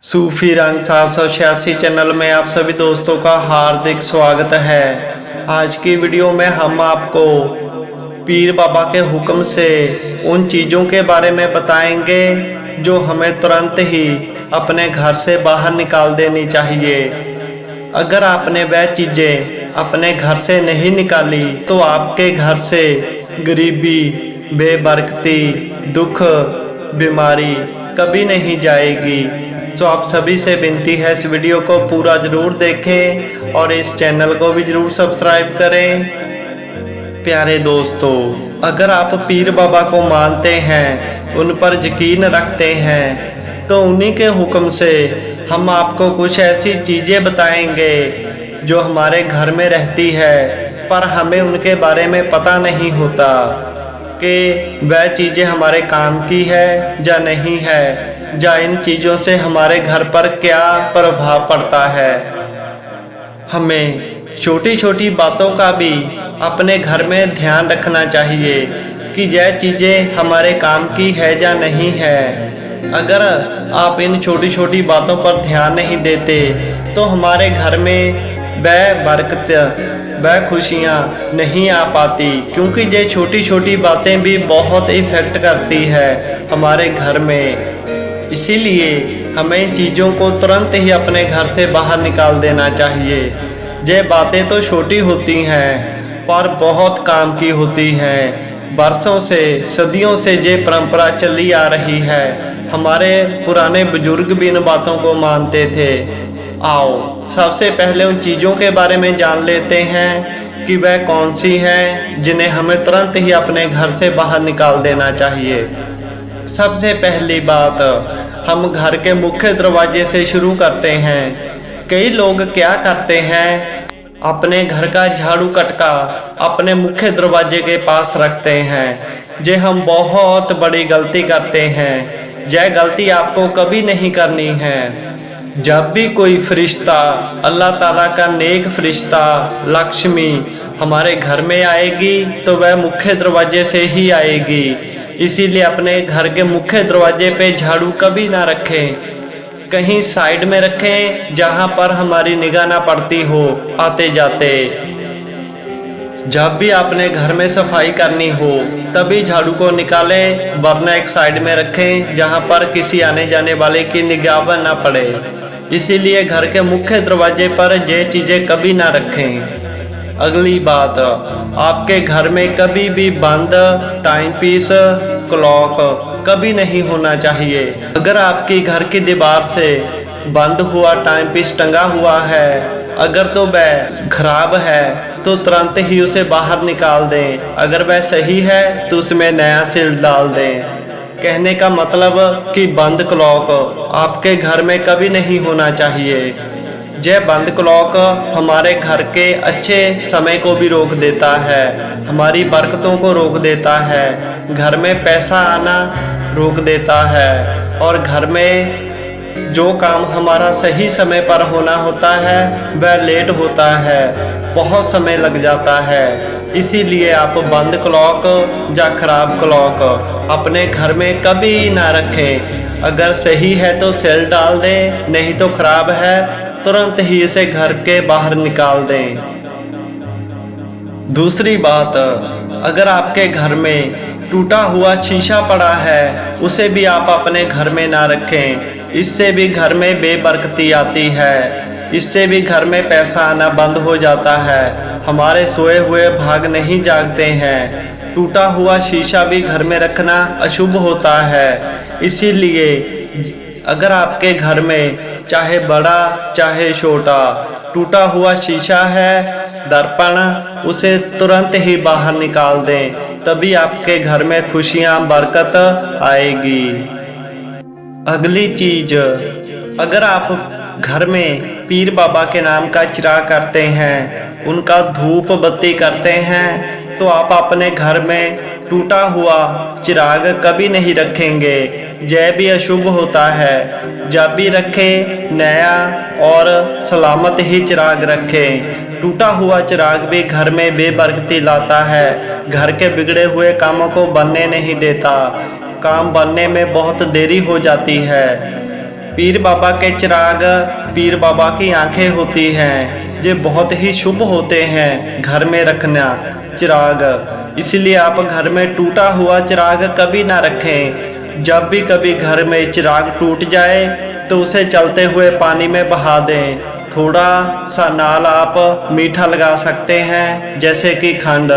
सूफी रंग 786 चैनल में आप सभी दोस्तों का हार्दिक स्वागत है। आज की वीडियो में हम आपको पीर बाबा के हुक्म से उन चीज़ों के बारे में बताएंगे जो हमें तुरंत ही अपने घर से बाहर निकाल देनी चाहिए। अगर आपने वह चीज़ें अपने घर से नहीं निकाली तो आपके घर से गरीबी, बेबरकती, दुख, बीमारी कभी नहीं जाएगी। तो आप सभी से विनती है इस वीडियो को पूरा ज़रूर देखें और इस चैनल को भी ज़रूर सब्सक्राइब करें। प्यारे दोस्तों, अगर आप पीर बाबा को मानते हैं, उन पर यकीन रखते हैं, तो उन्हीं के हुक्म से हम आपको कुछ ऐसी चीज़ें बताएंगे जो हमारे घर में रहती है पर हमें उनके बारे में पता नहीं होता कि वह चीज़ें हमारे काम की है या नहीं है, या इन चीज़ों से हमारे घर पर क्या प्रभाव पड़ता है। हमें छोटी छोटी बातों का भी अपने घर में ध्यान रखना चाहिए कि यह चीज़ें हमारे काम की है या नहीं है। अगर आप इन छोटी छोटी बातों पर ध्यान नहीं देते तो हमारे घर में वह बरकत, वह खुशियाँ नहीं आ पाती, क्योंकि ये छोटी छोटी बातें भी बहुत इफेक्ट करती है हमारे घर में। इसीलिए हमें इन चीज़ों को तुरंत ही अपने घर से बाहर निकाल देना चाहिए। ये बातें तो छोटी होती हैं पर बहुत काम की होती हैं। बरसों से, सदियों से ये परंपरा चली आ रही है। हमारे पुराने बुजुर्ग भी इन बातों को मानते थे। आओ सबसे पहले उन चीज़ों के बारे में जान लेते हैं कि वह कौन सी हैं जिन्हें हमें तुरंत ही अपने घर से बाहर निकाल देना चाहिए। सबसे पहली बात, हम घर के मुख्य दरवाजे से शुरू करते हैं। कई लोग क्या करते हैं, अपने घर का झाड़ू कटका अपने मुख्य दरवाजे के पास रखते हैं। जे हम बहुत बड़ी गलती करते हैं। यह गलती आपको कभी नहीं करनी है। जब भी कोई फरिश्ता, अल्लाह ताला का नेक फरिश्ता, लक्ष्मी हमारे घर में आएगी तो वह मुख्य दरवाजे से ही आएगी। इसीलिए अपने घर के मुख्य दरवाजे पे झाड़ू कभी ना रखें, कहीं साइड में रखें जहां पर हमारी निगाह ना पड़ती हो आते जाते। जब भी आपने घर में सफाई करनी हो तभी झाड़ू को निकालें, वरना एक साइड में रखें जहां पर किसी आने जाने वाले की निगाह ना पड़े। इसीलिए घर के मुख्य दरवाजे पर ये चीज़ें कभी ना रखें। अगली बात, आपके घर में कभी भी बंद टाइम पीस, क्लॉक कभी नहीं होना चाहिए। अगर आपकी घर की दीवार से बंद हुआ टाइम पीस टंगा हुआ है, अगर तो वह खराब है तो तुरंत ही उसे बाहर निकाल दें। अगर वह सही है तो उसमें नया सिल डाल दें। कहने का मतलब कि बंद क्लॉक आपके घर में कभी नहीं होना चाहिए। यह बंद क्लॉक हमारे घर के अच्छे समय को भी रोक देता है, हमारी बरकतों को रोक देता है, घर में पैसा आना रोक देता है, और घर में जो काम हमारा सही समय पर होना होता है वह लेट होता है, बहुत समय लग जाता है। इसीलिए आप बंद क्लॉक या खराब क्लॉक अपने घर में कभी ना रखें। अगर सही है तो सेल डाल दें, नहीं तो खराब है तुरंत ही इसे घर के बाहर निकाल दें। दूसरी बात, अगर आपके घर में टूटा हुआ शीशा पड़ा है उसे भी आप अपने घर में ना रखें। इससे भी घर में बेबरकती आती है, इससे भी घर में पैसा आना बंद हो जाता है, हमारे सोए हुए भाग नहीं जागते हैं। टूटा हुआ शीशा भी घर में रखना अशुभ होता है। इसीलिए अगर आपके घर में चाहे बड़ा चाहे छोटा टूटा हुआ शीशा है, दर्पण, उसे तुरंत ही बाहर निकाल दें, तभी आपके घर में खुशियां, बरकत आएगी। अगली चीज, अगर आप घर में पीर बाबा के नाम का चिराग करते हैं, उनका धूप बत्ती करते हैं, तो आप अपने घर में टूटा हुआ चिराग कभी नहीं रखेंगे। यह भी अशुभ होता है। जब भी रखें नया और सलामत ही चिराग रखें। टूटा हुआ चिराग भी घर में बेबरकती लाता है, घर के बिगड़े हुए कामों को बनने नहीं देता, काम बनने में बहुत देरी हो जाती है। पीर बाबा के चिराग पीर बाबा की आंखें होती हैं, ये बहुत ही शुभ होते हैं घर में रखना चिराग। इसलिए आप घर में टूटा हुआ चिराग कभी ना रखें। जब भी कभी घर में चिराग टूट जाए तो उसे चलते हुए पानी में बहा दें। थोड़ा सा नाल आप मीठा लगा सकते हैं जैसे कि खंड,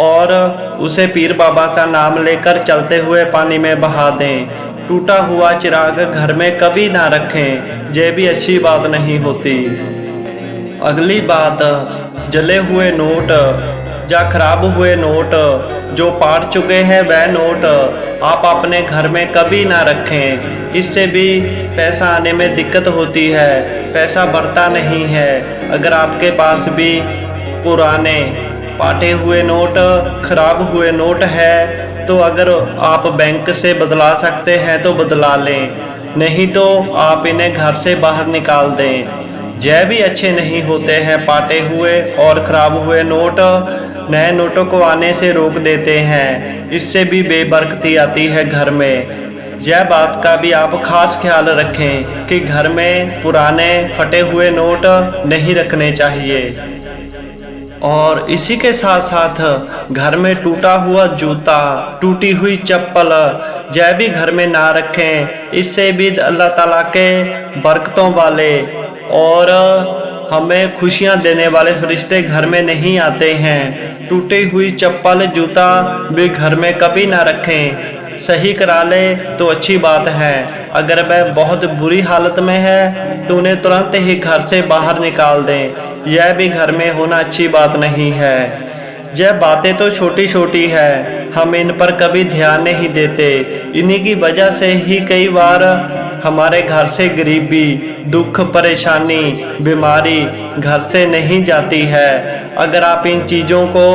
और उसे पीर बाबा का नाम लेकर चलते हुए पानी में बहा दें। टूटा हुआ चिराग घर में कभी ना रखें, यह भी अच्छी बात नहीं होती। अगली बात, जले हुए नोट या खराब हुए नोट, जो पाट चुके हैं वह नोट आप अपने घर में कभी ना रखें। इससे भी पैसा आने में दिक्कत होती है, पैसा बढ़ता नहीं है। अगर आपके पास भी पुराने पाटे हुए नोट, खराब हुए नोट है तो अगर आप बैंक से बदला सकते हैं तो बदला लें, नहीं तो आप इन्हें घर से बाहर निकाल दें। यह भी अच्छे नहीं होते हैं। पाटे हुए और खराब हुए नोट नए नोटों को आने से रोक देते हैं, इससे भी बेबरकती आती है घर में। यह बात का भी आप खास ख्याल रखें कि घर में पुराने फटे हुए नोट नहीं रखने चाहिए। और इसी के साथ साथ घर में टूटा हुआ जूता, टूटी हुई चप्पल, यह भी घर में ना रखें। इससे भी अल्लाह ताला के बरकतों वाले और हमें खुशियां देने वाले फरिश्ते घर में नहीं आते हैं। टूटी हुई चप्पल, जूता भी घर में कभी ना रखें। सही करा ले तो अच्छी बात है, अगर वह बहुत बुरी हालत में है तो उन्हें तुरंत ही घर से बाहर निकाल दें। यह भी घर में होना अच्छी बात नहीं है। यह बातें तो छोटी छोटी है, हम इन पर कभी ध्यान नहीं देते। इन्हीं की वजह से ही कई बार हमारे घर से गरीबी, दुख, परेशानी, बीमारी घर से नहीं जाती है। अगर आप इन चीज़ों को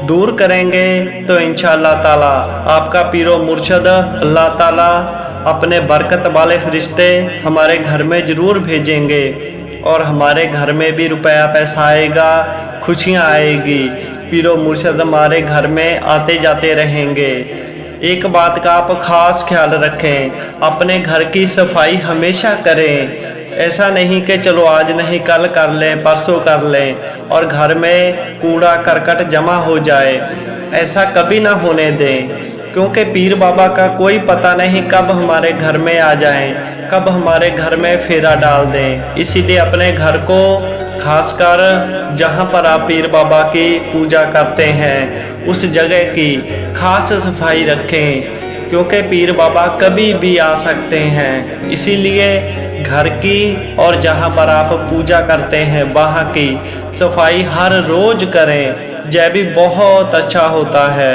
दूर करेंगे तो इंशाअल्लाह ताला आपका पीरो मुर्शद अल्लाह ताला अपने बरकत वाले फरिश्ते हमारे घर में ज़रूर भेजेंगे और हमारे घर में भी रुपया पैसा आएगा, खुशियाँ आएगी। पीरो मुर्शद हमारे घर में आते जाते रहेंगे। एक बात का आप खास ख्याल रखें, अपने घर की सफाई हमेशा करें। ऐसा नहीं कि चलो आज नहीं कल कर लें, परसों कर लें और घर में कूड़ा करकट जमा हो जाए। ऐसा कभी ना होने दें, क्योंकि पीर बाबा का कोई पता नहीं कब हमारे घर में आ जाएं, कब हमारे घर में फेरा डाल दें। इसीलिए अपने घर को खासकर जहाँ पर आप पीर बाबा की पूजा करते हैं उस जगह की खास सफाई रखें, क्योंकि पीर बाबा कभी भी आ सकते हैं। इसीलिए घर की और जहाँ पर आप पूजा करते हैं वहाँ की सफाई हर रोज करें, यह भी बहुत अच्छा होता है।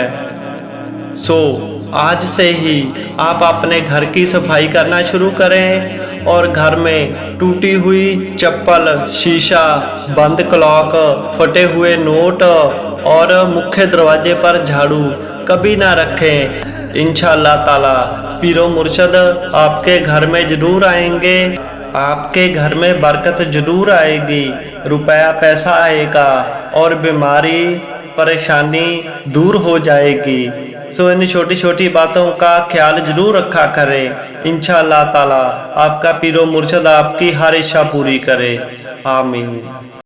आज से ही आप अपने घर की सफाई करना शुरू करें और घर में टूटी हुई चप्पल, शीशा, बंद क्लॉक, फटे हुए नोट और मुख्य दरवाजे पर झाड़ू कभी ना रखें। इंशाअल्लाह ताला पीरो मुर्शद आपके घर में जरूर आएंगे, आपके घर में बरकत जरूर आएगी, रुपया पैसा आएगा और बीमारी परेशानी दूर हो जाएगी। इन छोटी छोटी बातों का ख्याल जरूर रखा करें। इंशाअल्लाह ताला आपका पीरो मुर्शद आपकी हर इच्छा पूरी करे। आमीन।